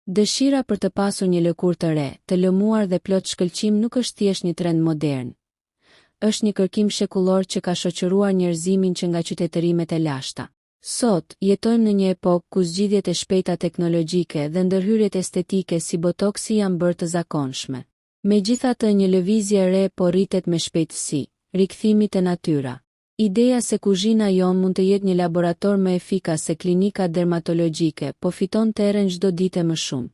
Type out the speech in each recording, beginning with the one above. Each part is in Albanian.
Dëshira për të pasur një lëkurë të re, të lëmuar dhe plot shkëlqim nuk është thjesht një trend modern. Është një kërkim shekullor që ka shoqëruar njerëzimin që nga qytetërimet e lashta. Sot, jetojmë në një epokë ku zgjidhjet e shpejta teknologjike dhe ndërhyrjet estetike si botoksi janë bërë të zakonshme. Megjithatë, një lëvizje e re po rritet me shpejtësi, rikthimi te natyra. Ideja se kuzhina jon mund të jetë një laborator më efikas se klinika dermatologjike, po fiton terren çdo ditë më shumë.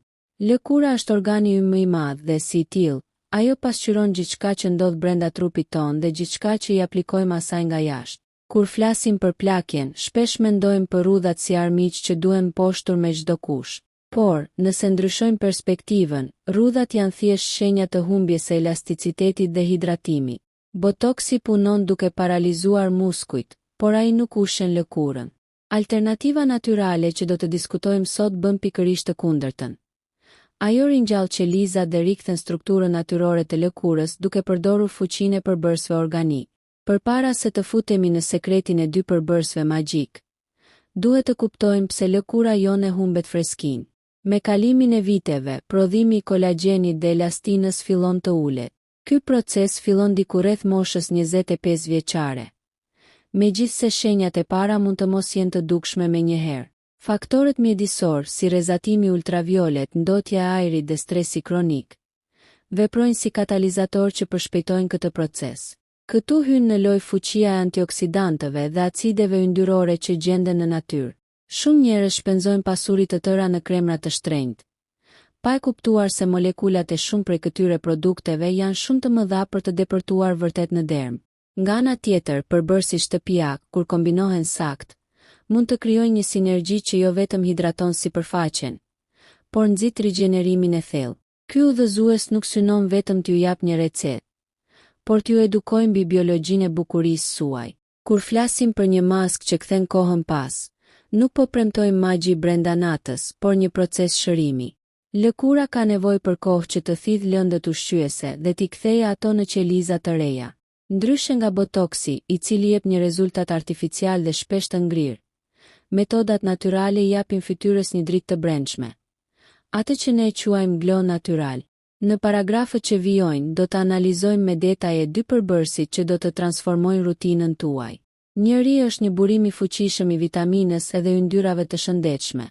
Lëkura është organi ynë më i madh dhe si i tillë, ajo pasqyron gjithçka që ndodh brenda trupit ton dhe gjithçka që i aplikojmë asaj nga jashtë. Kur flasim për plakjen, shpesh mendojmë për rrudhat si armiq që duhen mposhtur me çdo kush. Por, nëse ndryshojmë perspektivën, rrudhat janë thjesht shenja të humbjes së elasticitetit dhe hidratimit. Botoksi punon duke paralizuar muskujt, por ai nuk ushen lëkurën. Alternativa natyrale që do të diskutojmë sot bën pikërisht të kundërtën. Ajo ringjall qelizat dhe rikthen strukturën natyrore të lëkurës duke përdorur fuqinë e përbërësve organik. Përpara se të futemi në sekretin e dy përbërësve magjik, duhet të kuptojmë pse lëkura jone humbet freskinë. Me kalimin e viteve, prodhimi i kolagjenit dhe elastinës fillon të ulet. Ky proces fillon diku rreth moshës 25 vjeçare. Megjithse shenjat e para mund të mos jenë të dukshme menjëherë. Faktorët mjedisor, si rrezatimi ultraviolet, ndotja e ajrit dhe stresi kronik, veprojnë si katalizator që përshpejtojnë këtë proces. Këtu hyn në lojë fuqia e antioksidantëve dhe acideve yndyrore që gjenden në natyrë. Shumë njerëz shpenzojnë pasuri të tëra në kremra të shtrenjtë, pa e kuptuar se molekulat e shumë prej këtyre produkteve janë shumë të mëdha për të depërtuar vërtet në derm. Nga ana tjetër, përbërësi shtëpiak, kur kombinohen sakt, mund të krijojnë një sinergji që jo vetëm hidraton sipërfaqen, por nxit rigjenerimin e thellë. Ky udhëzues nuk synon vetëm t'ju jap një recetë, por t'ju edukojë mbi biologjinë e bukurisë suaj. Kur flasim për një maskë që kthen kohën pas, nuk po premtojmë magji brenda natës, por një proces shërimi. Lëkura ka nevojë për kohë që të thith lëndët ushqyese dhe t'i kthejë ato në qeliza të reja. Ndryshe nga botoksi, i cili jep një rezultat artificial dhe shpesh të ngrirë, metodat natyrale i japin fytyrës një dritë të brendshme. Atë që ne quajmë glow natyral. Në paragrafët që vijojnë, do të analizojmë me detaje dy përbërësit që do të transformojnë rutinën tuaj. Njëri është një burim i fuqishëm i vitaminës edhe yndyrave të shëndetshme,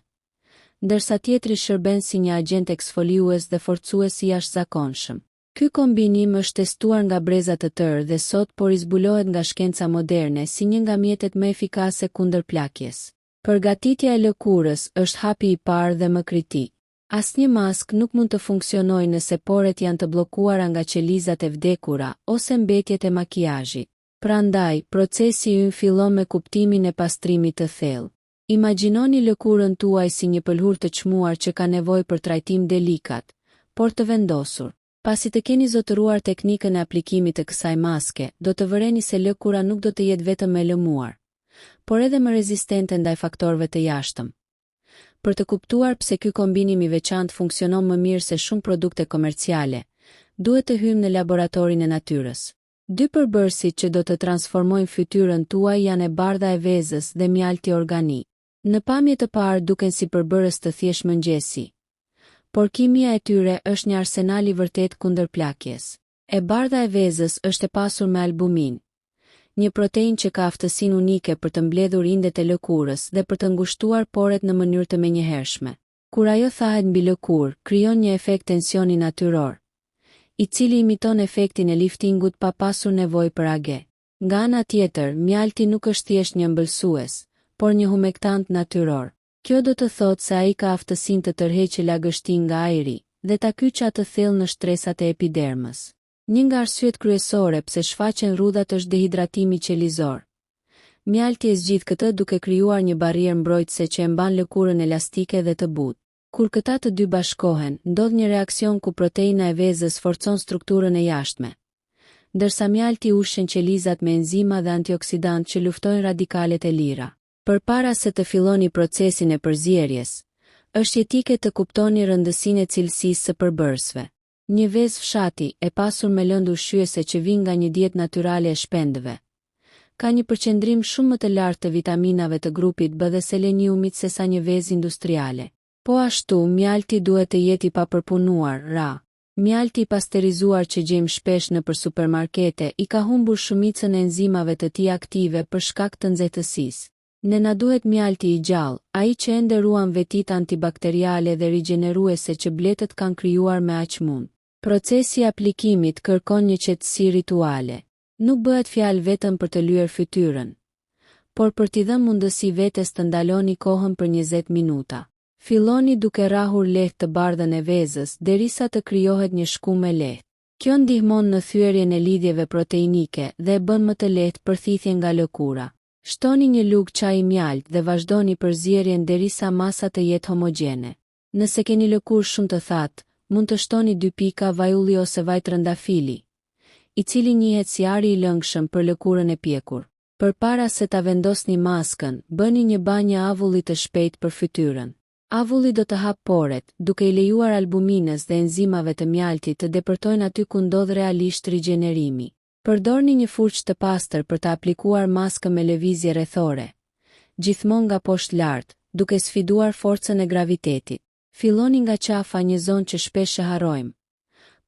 ndërsa tjetri shërben si një agent eksfoliues dhe forcues i jashtëzakonshëm. Ky kombinim është testuar nga breza të tërë dhe sot por zbulohet nga shkenca moderne si një nga mjetet më efikase kundër plakjes. Përgatitja e lëkurës është hapi i parë dhe më kritik. Asnjë maskë nuk mund të funksionojë nëse poret janë të bllokuara nga qelizat e vdekura ose mbetjet e makiazhit. Prandaj, procesi ynë fillon me kuptimin e pastrimit të thellë. Imagjinoni lëkurën tuaj si një pëlhur të çmuar që ka nevojë për trajtim delikat, por të vendosur. Pasi të keni zotëruar teknikën e aplikimit të kësaj maske, do të vëreni se lëkura nuk do të jetë vetëm e lëmuar, por edhe më rezistente ndaj faktorëve të jashtëm. Për të kuptuar pse ky kombinim i veçantë funksionon më mirë se shumë produkte komerciale, duhet të hyjmë në laboratorin e natyrës. Dy përbërësit që do të transformojnë fytyrën tuaj janë e bardha e vezës dhe mjalti organik. Në pamje të parë duken si përbërës të thjeshtë mëngjesi, por kimia e tyre është një arsenal i vërtet kundër plakjes. E bardha e vezës është e pasur me albumin, një protein që ka aftësinë unike për të mbledhur indet e lëkurës dhe për të ngushtuar poret në mënyrë të menjëhershme. Kur ajo thahet mbi lëkurë, krijon një efekt tensioni natyror, i cili imiton efektin e liftingut pa pasur nevojë për age. Nga ana tjetër, mjalti nuk është thjesht një ëmbëlsues, por një humektant natyror. Kjo do të thotë se ai ka aftësinë të tërheqë lagështinë nga ajri dhe ta kyçë atë thellë në shtresat e epidermës. Një nga arsyet kryesore pse shfaqen rrudhat është dehidratimi qelizor. Mjalti e zgjidh këtë duke krijuar një barrierë mbrojtëse që e mban lëkurën elastike dhe të butë. Kur këta të dy bashkohen, ndodh një reaksion ku proteina e vezës forcon strukturën e jashtme, ndërsa mjalti ushen qelizat me enzima dhe antioksidant që luftojnë radikalet e lira. Përpara se të filloni procesin e përzierjes, është jetike të kuptoni rëndësinë e cilësisë së përbërësve. Një vezë fshati, e pasur me lëndë ushqyese që vijnë nga një dietë natyrale e shpendëve, ka një përqendrim shumë më të lartë të vitaminave të grupit B dhe seleniumit sesa një vezë industriale. Po ashtu, mjalti duhet të jetë i papërpunuar, ra. Mjalti i pasterizuar që gjejmë shpesh nëpër supermarkete i ka humbur shumicën e enzimave të tij aktive për shkak të nxehtësisë. Ne na duhet mjalti i gjallë, ai që ende ruan vetitë antibakteriale dhe rigjeneruese që bletët kanë krijuar me aq mund. Procesi i aplikimit kërkon një qetësi rituale. Nuk bëhet fjalë vetëm për të lyer fytyrën, por për t'i dhënë mundësi vetes të ndaloni kohën për 20 minuta. Filloni duke rrahur lehtë të bardhën e vezës derisa të krijohet një shkumë e lehtë. Kjo ndihmon në thyerjen e lidhjeve proteinike dhe e bën më të lehtë përthithjen nga lëkura. Shtoni një lugë çaji mjalt dhe vazhdoni përzierjen derisa masa të jetë homogjene. Nëse keni lëkurë shumë të thatë, mund të shtoni 2 pika vaj ulli ose vaj trëndafili, i cili njihet si ari i lëngshëm për lëkurën e pjekur. Përpara se ta vendosni maskën, bëni një banjë avulli të shpejtë për fytyrën. Avulli do të hap poret, duke i lejuar albuminës dhe enzimave të mjaltit të depërtojnë aty ku ndodh realisht rigjenerimi. Përdorni një furçë të pastër për të aplikuar maskën me lëvizje rrethore, gjithmonë nga poshtë lart, duke sfiduar forcën e gravitetit. Filloni nga qafa, një zonë që shpesh e harrojmë,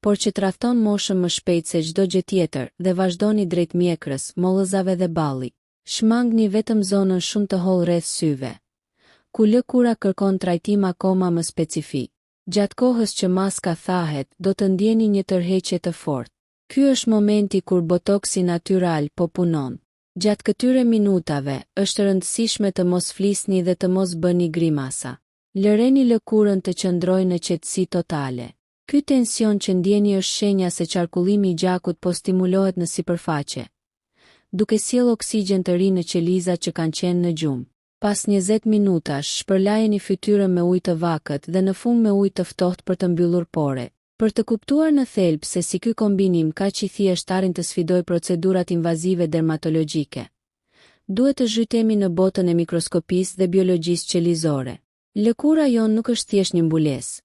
por që tradhton moshën më shpejt se çdo gjë tjetër, dhe vazhdoni drejt mjekrës, mollëzave dhe ballit. Shmangni vetëm zonën shumë të hollë rreth syve, ku lëkura kërkon trajtim akoma më specifik. Gjatë kohës që maska thahet, do të ndjeni një tërheqje të fortë. Ky është momenti kur botoksi natyral po punon. Gjatë këtyre minutave, është rëndësishme të mos flisni dhe të mos bëni grimasa. Lëreni lëkurën të qëndrojë në qetësi totale. Ky tension që ndjeni është shenja se qarkullimi i gjakut po stimulohet në sipërfaqe, duke sjellë oksigjen të ri në qelizat që kanë qenë në gjumë. Pas 20 minutash, shpërlajeni fytyrën me ujë të vakët dhe në fund me ujë të ftohtë për të mbyllur poret. Për të kuptuar në thelb se si ky kombinim kaq i thjeshtë arrin të sfidojë procedurat invazive dermatologjike, duhet të zhytemi në botën e mikroskopisë dhe biologjisë qelizore. Lëkura jon nuk është thjesht një mbulesë.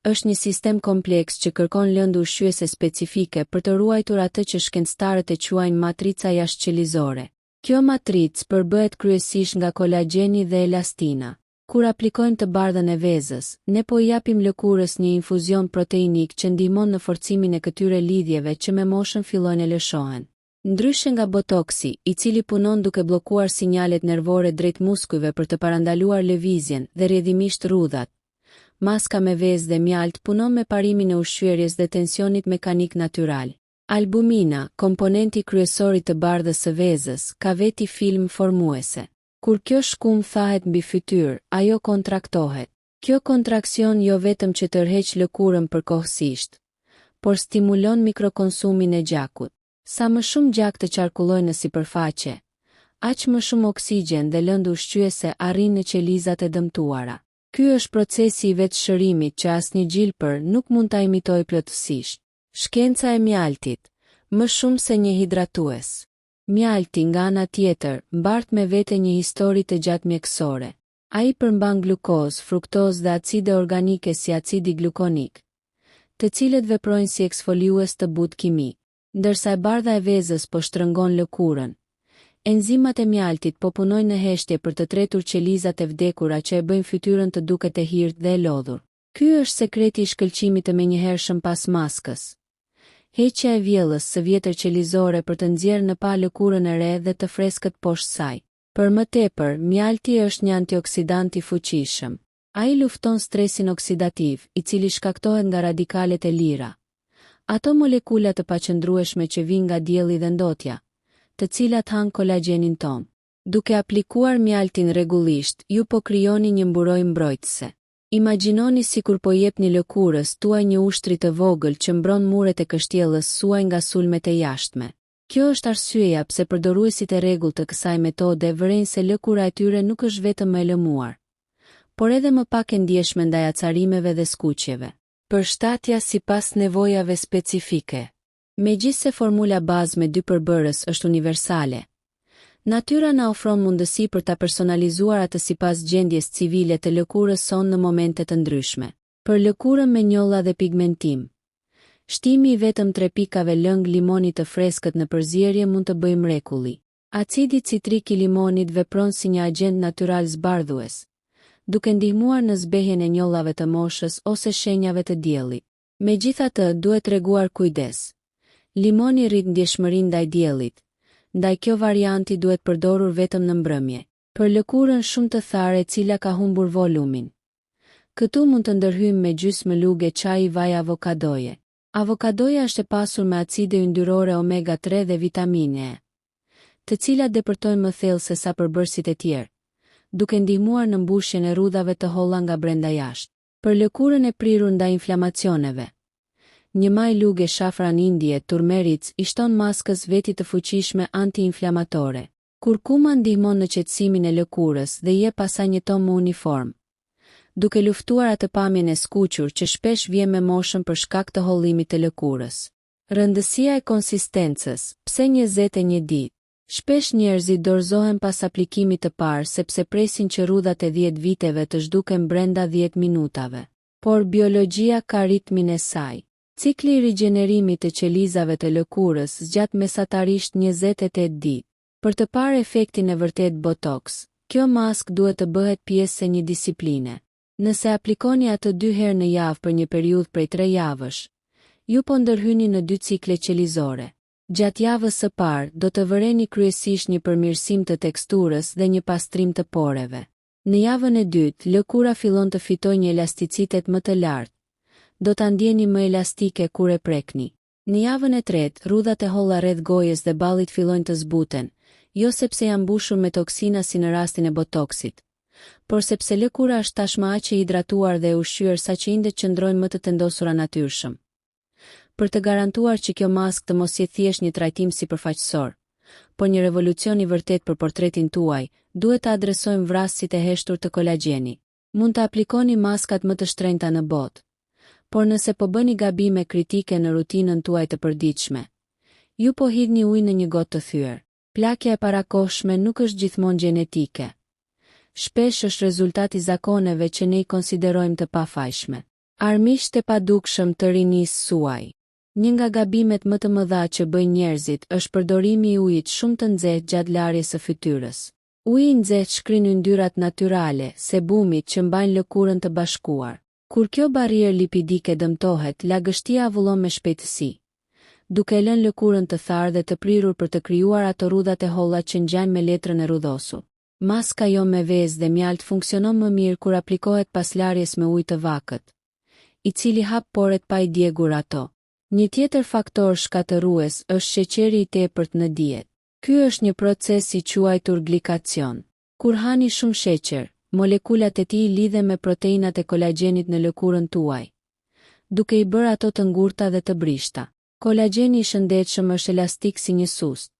Është një sistem kompleks që kërkon lëndë ushqyese specifike për të ruajtur atë që shkencëtarët e quajnë matrica jashtëqelizore. Kjo matricë përbëhet kryesisht nga kolagjeni dhe elastina. Kur aplikojmë të bardhën e vezës, ne po i japim lëkurës një infuzion proteinik që ndihmon në forcimin e këtyre lidhjeve që me moshën fillojnë e lëshohen. Ndryshe nga botoksi, i cili punon duke bllokuar sinjalet nervore drejt muskujve për të parandaluar lëvizjen dhe rrjedhimisht rrudhat, maska me vezë dhe mjalt punon me parimin e ushqyerjes dhe tensionit mekanik natyral. Albumina, komponenti kryesor i të bardhës së vezës, ka veti film formuese. Kur kjo shkumë thahet mbi fytyrë, ajo kontraktohet. Kjo kontraksion jo vetëm që tërheq lëkurën përkohësisht, por stimulon mikrokonsumin e gjakut. Sa më shumë gjak të qarkullojë në sipërfaqe, aq më shumë oksigjen dhe lëndë ushqyese arrin në qelizat e dëmtuara. Ky është procesi i vetëshërimit që asnjë gjilpër nuk mund ta imitojë plotësisht. Shkenca e mjaltit, më shumë se një hidratues. Mjalti nga ana tjetër mbart me vete një histori të gjatë mjekësore. Ai përmban glukozë, fruktozë dhe acide organike si acidi glukonik, të cilët veprojnë si eksfoliues të butë kimik. Ndërsa e bardha e vezës po shtrëngon lëkurën, enzimat e mjaltit po punojnë në heshtje për të tretur qelizat e vdekura që e bëjnë fytyrën të duket e hirt dhe e lodhur. Ky është sekreti i shkëlqimit të menjëhershëm pas maskës. Heqja e vjellës së vjetër qelizore për të nxjerrë në pa lëkurën e re dhe të freskët poshtë saj. Për më tepër, mjalti është një antioksidant i fuqishëm. Ai lufton stresin oksidativ, i cili shkaktohet nga radikalet e lira. Ato molekula të paqëndrueshme që vijnë nga dielli dhe ndotja, të cilat han kolagjenin ton. Duke aplikuar mjaltin rregullisht, ju po krijoni një mburojë mbrojtëse. Imagjinoni sikur po jepni lëkurës tuaj një ushtri të vogël që mbron muret e kështjellës suaj nga sulmet e jashtme. Kjo është arsyeja pse përdoruesit e rregullt të kësaj metode vërejnë se lëkura e tyre nuk është vetëm më e lëmuar, por edhe më pak e ndjeshme ndaj acarimeve dhe skuqjeve. Përshtatja sipas nevojave specifike. Megjithse formula bazë me 2 përbërës është universale, natyra na ofron mundësi për ta personalizuar atë sipas gjendjes civile të lëkurës son në momente të ndryshme. Për lëkurën me njolla dhe pigmentim, shtimi i vetëm 3 pikave lëng limoni të freskët në përzierje mund të bëjë mrekulli. Acidi citrik i limonit vepron si një agent natyral zbardhues, duke ndihmuar në zbehjen e njollave të moshës ose shenjave të diellit. Megjithatë, duhet treguar kujdes. Limoni rrit ndjeshmërinë ndaj diellit, ndaj kjo varianti duhet përdorur vetëm në mbrëmje. Për lëkurën shumë të tharë e cila ka humbur volumin. Këtu mund të ndërhyjmë me gjysmë lugë çaji vaj avokadoje. Avokadoja është e pasur me acide yndyrore omega-3 dhe vitamine E, të cilat depërtojnë më thellë se sa përbërësit e tjerë, duke ndihmuar në mbushjen e rrudhave të holla nga brenda jashtë. Për lëkurën e prirur ndaj inflamacioneve, një maj lugë shafran indie turmeric i shton maskës veti të fuqishme anti-inflamatore. Kurkuma ndihmon në qetësimin e lëkurës dhe jep asaj një ton më uniform, duke luftuar atë pamjen e skuqur që shpesh vjen me moshën për shkak të hollimit të lëkurës. Rëndësia e konsistencës. Pse 21 ditë? Shpesh njerëzit dorëzohen pas aplikimit të parë sepse presin që rrudhat e 10 viteve të zhduken brenda 10 minutave. Por biologjia ka ritmin e saj. Cikli i rigjenerimit të qelizave të lëkurës zgjat mesatarisht 28 ditë. Për të parë efektin e vërtet botox, kjo mask duhet të bëhet pjesë e një disipline. Nëse aplikoni atë 2 herë në javë për një periudhë prej 3 javësh, ju po ndërhyni në 2 cikle qelizore. Gjatë javës së parë, do të vëreni kryesisht një përmirësim të teksturës dhe një pastrim të poreve. Në javën e dytë, lëkura fillon të fitojë një elasticitet më të lartë. Do ta ndjeni më elastike kur e prekni. Në javën e tretë, rrudhat e holla rreth gojës dhe ballit fillojnë të zbuten, jo sepse janë mbushur me toksina si në rastin e botoxit, por sepse lëkura është tashmë aq e hidratuar dhe e ushqyer saqë indet qëndrojnë më të tendosura natyrshëm. Për të garantuar që kjo mask të mos jetë thjesht një trajtim sipërfaqësor, por një revolucion i vërtet për portretin tuaj, duhet të adresojmë vrasësit e heshtur të kolagjeni. Mund të aplikoni maskat më të shtrenjta në botë, por nëse po bëni gabime kritike në rutinën tuaj të përditshme, ju po hidhni ujë në një gotë të thyer. Plakja e parakohshme nuk është gjithmonë gjenetike. Shpesh është rezultati i zakoneve që ne i konsiderojmë të pafajshme. Armiqt e padukshëm të rinisë suaj. Një nga gabimet më të mëdha që bëjnë njerëzit është përdorimi i ujit shumë të nxehtë gjatë larjes së fytyrës. Uji i nxehtë shkrin yndyrat natyrale, sebumit që mbajnë lëkurën të bashkuar. Kur kjo barrierë lipidike dëmtohet, lagështia avullon me shpejtësi, duke lënë lëkurën të tharë dhe të prirur për të krijuar ato rrudhat e holla që ngjajnë me letrën e rrudhosur. Maska jo me vezë dhe mjalt funksionon më mirë kur aplikohet pas larjes me ujë të vakët, i cili hap poret pa i djegur ato. Një tjetër faktor shkatërues është sheqeri i tepërt në dietë. Ky është një proces i quajtur glikacion. Kur hani shumë sheqer, molekulat e tij lidhen me proteinat e kolagjenit në lëkurën tuaj, duke i bërë ato të ngurta dhe të brishta. Kolagjeni i shëndetshëm është elastik si një sust.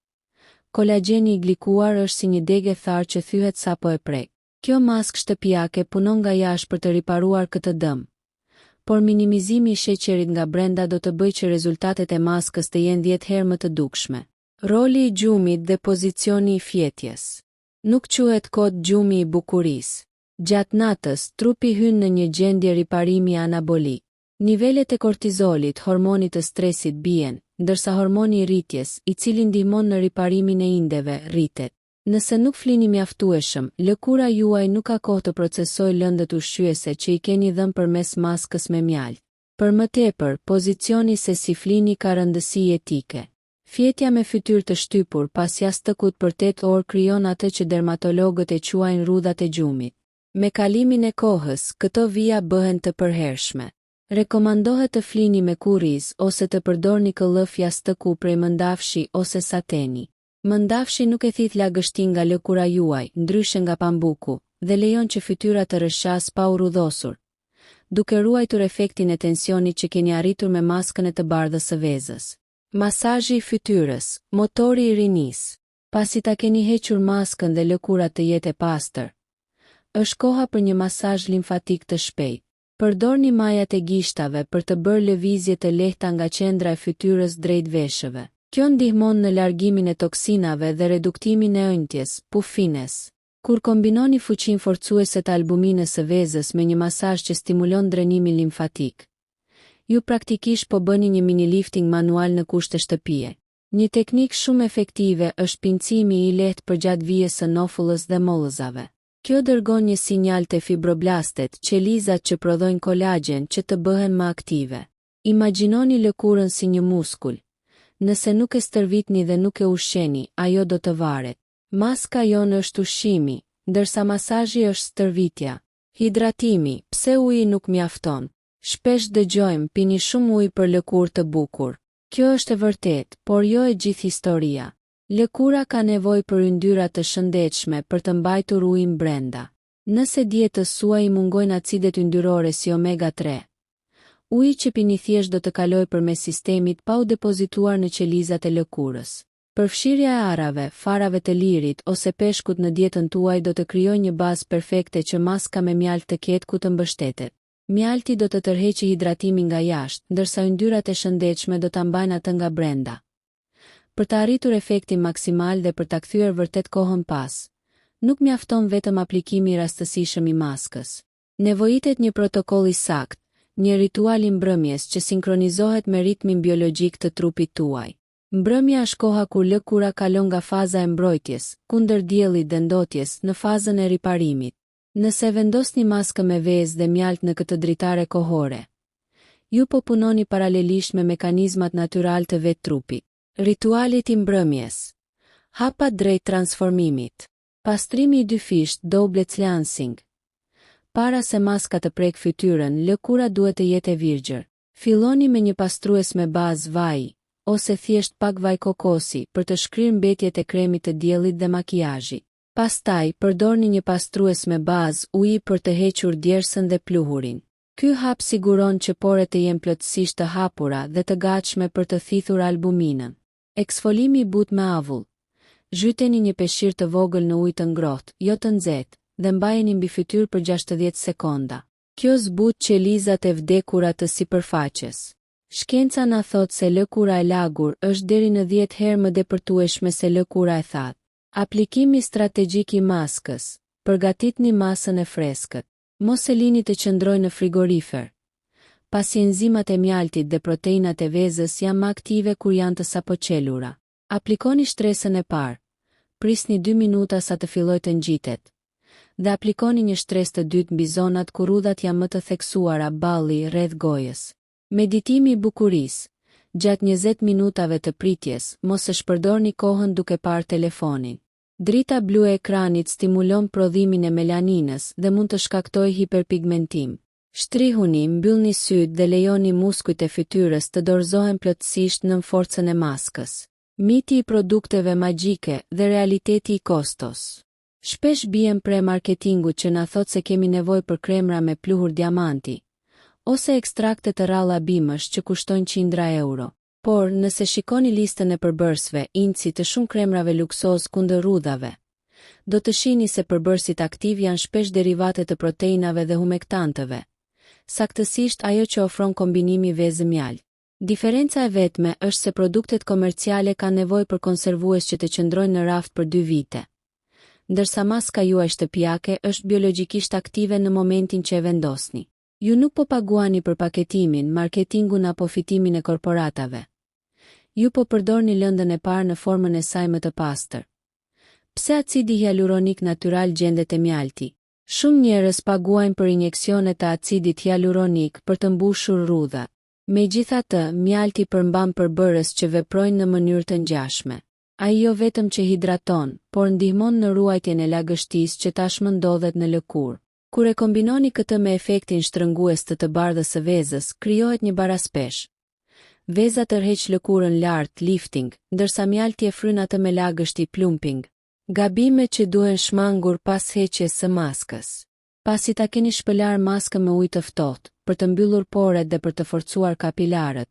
Kolagjeni i glikuar është si një degë tharë që thyhet sapo e prek. Kjo mask shtëpiake punon nga jashtë për të riparuar këtë dëm, por minimizimi i sheqerit nga brenda do të bëjë që rezultatet e maskës të jenë 10 herë më të dukshme. Roli i gjumit dhe pozicioni i fjetjes. Nuk quhet kod gjumi i bukurisë. Gjatë natës, trupi hyn në një gjendje riparimi anabolik. Nivelet e kortizolit, hormonit të stresit bien, ndërsa hormoni i rritjes, i cili ndihmon në riparimin e indeve, rritet. Nëse nuk flini mjaftueshëm, lëkura juaj nuk ka kohë të procesojë lëndët ushqyese që i keni dhënë përmes maskës me mjalt. Për më tepër, pozicioni se si flini ka rëndësi etike. Fjetja me fytyrë të shtypur pas jastëkut për 8 orë krijon atë që dermatologët e quajnë rrudhat e gjumit. Me kalimin e kohës, këto vija bëhen të përhershme. Rekomandohet të flini me kuriz ose të përdorni këllëf jastëku prej mëndafshi ose sateni. Mëndafshi nuk e thith lagështin nga lëkura juaj, ndryshe nga pambuku, dhe lejon që fytyra të rrëshqas pa u rrudhosur, duke ruajtur efektin e tensionit që keni arritur me maskën e të bardhës së vezës. Masazhi i fytyrës, motori i rinisë. Pasi ta keni hequr maskën dhe lëkurat të jetë e pastër, është koha për një masazh limfatik të shpejtë. Përdorni majat e gishtave për të bërë lëvizje të lehta nga qendra e fytyrës drejt veshëve. Kjo ndihmon në largimin e toksinave dhe reduktimin e ëndjes, pufines. Kur kombinoni fuqinë forcuese të albuminës së vezës me një masazh që stimulon drenimin limfatik, ju praktikisht po bëni një mini lifting manual në kushte shtëpie. Një teknikë shumë efektive është pincimi i lehtë përgjatë vijës së nofullës dhe mollëzave. Kjo dërgon një sinjal te fibroblastet, qelizat që prodhojnë kolagjen që të bëhen më aktive. Imagjinoni lëkurën si një muskul. Nëse nuk e stërvitni dhe nuk e ushqeni, ajo do të varet. Maska jonë është ushqimi, ndërsa masazhi është stërvitja. Hidratimi, pse uji nuk mjafton? Shpesh dëgjojmë, pini shumë ujë për lëkurë të bukur. Kjo është e vërtet, por jo e gjithë historia. Lëkura ka nevojë për yndyra të shëndetshme për të mbajtur ujin brenda. Nëse dietës suaj i mungojnë acidet yndyrore si omega 3, uji që pini thjesht do të kalojë përmes sistemit pa u depozituar në qelizat e lëkurës. Përfshirja e arrave, farave të lirit ose peshkut në dietën tuaj do të krijojë një bazë perfekte që maska me mjalt të ketë ku të mbështetet. Mjalti do të tërheqë hidratimin nga jashtë, ndërsa yndyrat e shëndetshme do ta mbajnë atë nga brenda. Për të arritur efektin maksimal dhe për ta kthyer vërtet kohën pas, nuk mjafton vetëm aplikimi i rastësishëm i maskës. Nevojitet një protokoll i saktë, një ritual i mbrëmjes që sinkronizohet me ritmin biologjik të trupit tuaj. Mbrëmja është koha kur lëkura kalon nga faza e mbrojtjes, kundër diellit dhe ndotjes, në fazën e riparimit. Nëse vendosni maskë me vezë dhe mjalt në këtë dritare kohore, ju po punoni paralelisht me mekanizmat natyral të vetë trupit. Ritualit i mbrëmjes. Hapat drejt transformimit. Pastrimi i dyfisht, double cleansing. Para se maska të prek fytyrën, lëkura duhet të jetë e virgjër. Filloni me një pastrues me bazë vaji, ose thjesht pak vaj kokosi për të shkrirë mbetjet e kremit të diellit dhe makijazhit. Pastaj, përdorni një pastrues me bazë uji për të hequr djersën dhe pluhurin. Ky hap siguron që poret të jenë plotësisht të hapura dhe të gatshme për të thithur albuminën. Eksfolimi i butë me avull. Zhyteni një peshqir të vogël në ujë të ngrohtë, jo të nxehtë, dhe mbajeni mbi fytyrë për 60 sekonda. Kjo zbut qelizat e vdekura të sipërfaqes. Shkenca na thot se lëkura e lagur është deri në 10 herë më depërtueshme se lëkura e thatë. Aplikimi strategjik i maskës. Përgatitni masën e freskët. Mos e lini të qëndrojë në frigorifer, pasi enzimat e mjaltit dhe proteinat e vezës janë më aktive kur janë të sapoqelura. Aplikoni shtresën e parë. Prisni 2 minuta sa të fillojë të ngjitet. Dhe aplikoni një shtresë të dytë mbi zonat ku rrudhat janë më të theksuara, balli rreth gojës. Meditimi i bukurisë. Gjatë 20 minutave të pritjes, mos e shpërdorni kohën duke parë telefonin. Drita blu e ekranit stimulon prodhimin e melaninës dhe mund të shkaktojë hiperpigmentim. Shtrihuni, mbyllni sytë dhe lejoni muskujt e fytyrës të dorëzohen plotësisht nën forcën e maskës. Miti i produkteve magjike dhe realiteti i kostos. Shpesh bien pre marketingu që na thot se kemi nevojë për kremra me pluhur diamanti, ose ekstrakte të ralla bimësh që kushtojnë €100. Por, nëse shikoni listën e përbërësve, indësi të shumë kremrave luksoz kundër rrudhave, do të shihni se përbërësit aktiv janë shpesh derivate të proteinave dhe humektantëve. Saktësisht ajo që ofron kombinimi vezë-mjalt. Diferenca e vetme është se produktet komerciale kanë nevojë për konservues që të qëndrojnë në raft për 2 vite, ndërsa maska juaj shtëpiake është biologjikisht aktive në momentin që e vendosni. Ju nuk po paguani për paketimin, marketingun apo fitimin e korporatave. Ju po përdorni lëndën e parë në formën e saj më të pastër. Pse acidi hyaluronik natyral gjendet e mjalti? Shumë njerëz paguajnë për injeksione të acidit hyaluronik për të mbushur rrudhat. Megjithatë, mjalti përmban përbërës që veprojnë në mënyrë të ngjashme. Ai jo vetëm që hidraton, por ndihmon në ruajtjen e lagështisë që tashmë ndodhet në lëkurë. Kur e kombinoni këtë me efektin shtrëngues të bardhës së vezës, krijohet një baraspesh. Veza tërheq lëkurën lart, lifting, ndërsa mjalti e fryn atë me lagështi, plumping. Gabime që duhen shmangur pas heqjes së maskës. Pasi ta keni shpëlar maskën me ujë të ftohtë, për të mbyllur poret dhe për të forcuar kapilarët,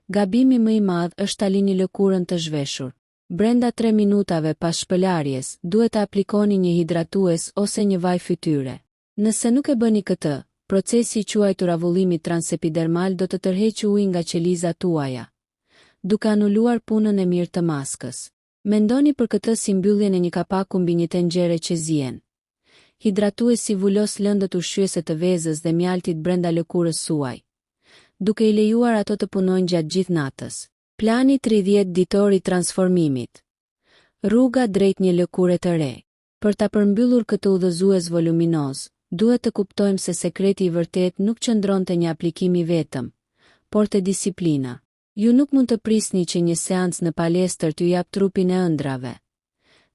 gabimi më i madh është ta lini lëkurën të zhveshur. Brenda 3 minutave pas shpëlarjes, duhet të aplikoni një hidratues ose një vaj fytyre. Nëse nuk e bëni këtë, procesi i quajtur avullimi transepidermal do të tërheqë ujin nga qelizat tuaja, duke anuluar punën e mirë të maskës. Mendoni për këtë si mbylljen e një kapaku mbi një tenxhere që zihen. Hidratuesi vulos lëndët ushqyese të vezës dhe mjaltit brenda lëkurës suaj, duke i lejuar ato të punojnë gjatë gjithë natës. Plani 30 ditor i transformimit. Rruga drejt një lëkure të re. Për ta përmbyllur këtë udhëzues voluminoz, duhet të kuptojmë se sekreti i vërtet nuk qëndron te një aplikim i vetëm, por te disiplina. Ju nuk mund të prisni që një seancë në palestër t'ju jap trupin e ëndrave.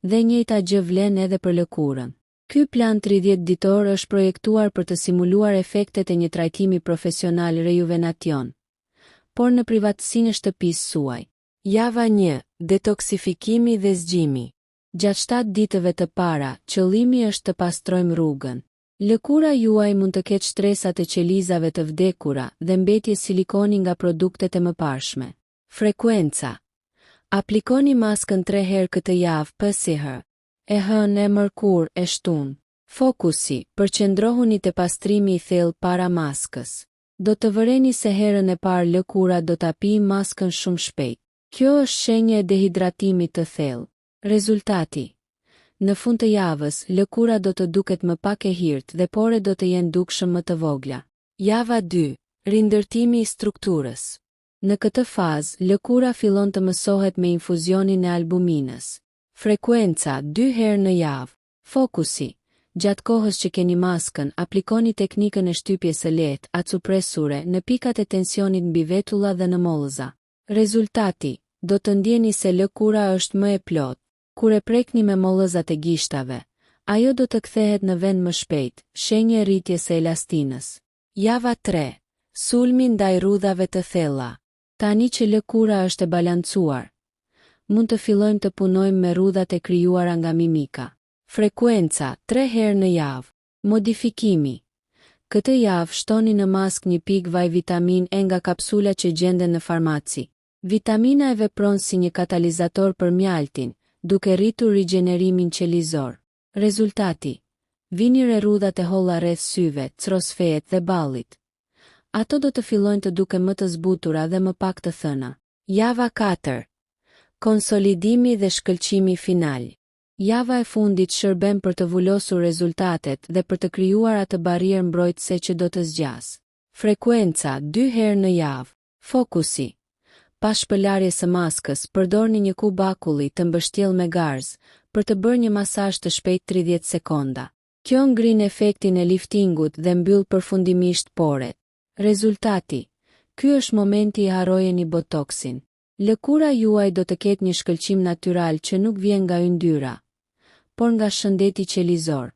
Dhe njëjta gjë vlen edhe për lëkurën. Ky plan 30 ditor është projektuar për të simuluar efektet e një trajtimi profesional rejuvenation, por në privatësinë e shtëpisë suaj. Java 1. Detoksifikimi dhe zgjimi. Gjatë 7 ditëve të para, qëllimi është të pastrojmë rrugën. Lëkura juaj mund të ketë shtresat e qelizave të vdekura dhe mbetje silikoni nga produktet e mëparshme. Frekuenca. Aplikoni maskën 3 herë këtë javë PSH. E hënë, e mërkur, e shtunë. Fokusi, përqendrohuni te pastrimi i thellë para maskës. Do të vëreni se herën e parë lëkura do ta pijë maskën shumë shpejt. Kjo është shenjë e dehidratimit të thellë. Rezultati. Në fund të javës, lëkura do të duket më pak e hirt dhe pore do të jenë dukshëm më të vogla. Java 2. Rindërtimi i strukturës. Në këtë fazë, lëkura fillon të mësohet me infuzionin e albuminës. Frekuenca 2 herë në javë. Fokusi. Gjatë kohës që keni maskën, aplikoni teknikën e shtypjes së lehtë, acupresure, në pikat e tensionit mbi vetulla dhe në mollëza. Rezultati. Do të ndjeni se lëkura është më e plotë. Kur e prekni me mollëzat e gishtave, ajo do të kthehet në vend më shpejt, shenjë e rritjes së elastinës. Java 3. Sulmi ndaj rrudhave të thella. Tani që lëkura është e balancuar, mund të fillojmë të punojmë me rrudhat e krijuara nga mimika. Frekuenca 3 herë në javë. Modifikimi. Këtë javë shtoni në maskë një pikë vaj vitamin E nga kapsula që gjenden në farmaci. Vitamina E vepron si një katalizator për mjaltin, duke rritur rigjenerimin qelizor. Rezultati. Vini re rrudhat e holla rreth syve, crosfejet dhe ballit. Ato do të fillojnë të duken më të zbutura dhe më pak të thëna. Java 4. Konsolidimi dhe shkëlqimi final. Java e fundit shërben për të vullosur rezultatet dhe për të krijuar atë barrierë mbrojtëse që do të zgjas. Frekuenca 2 herë në javë. Fokusi. Pas shpëlarjes së maskës, përdorni një kub akulli të mbështjellë me garzë për të bërë një masazh të shpejtë 30 sekonda. Kjo ngrin efektin e liftingut dhe mbyll përfundimisht poret. Rezultati. Ky është momenti i harrojeni botoksin. Lëkura juaj do të ketë një shkëlqim natyral që nuk vjen nga yndyra, por nga shëndeti qelizor.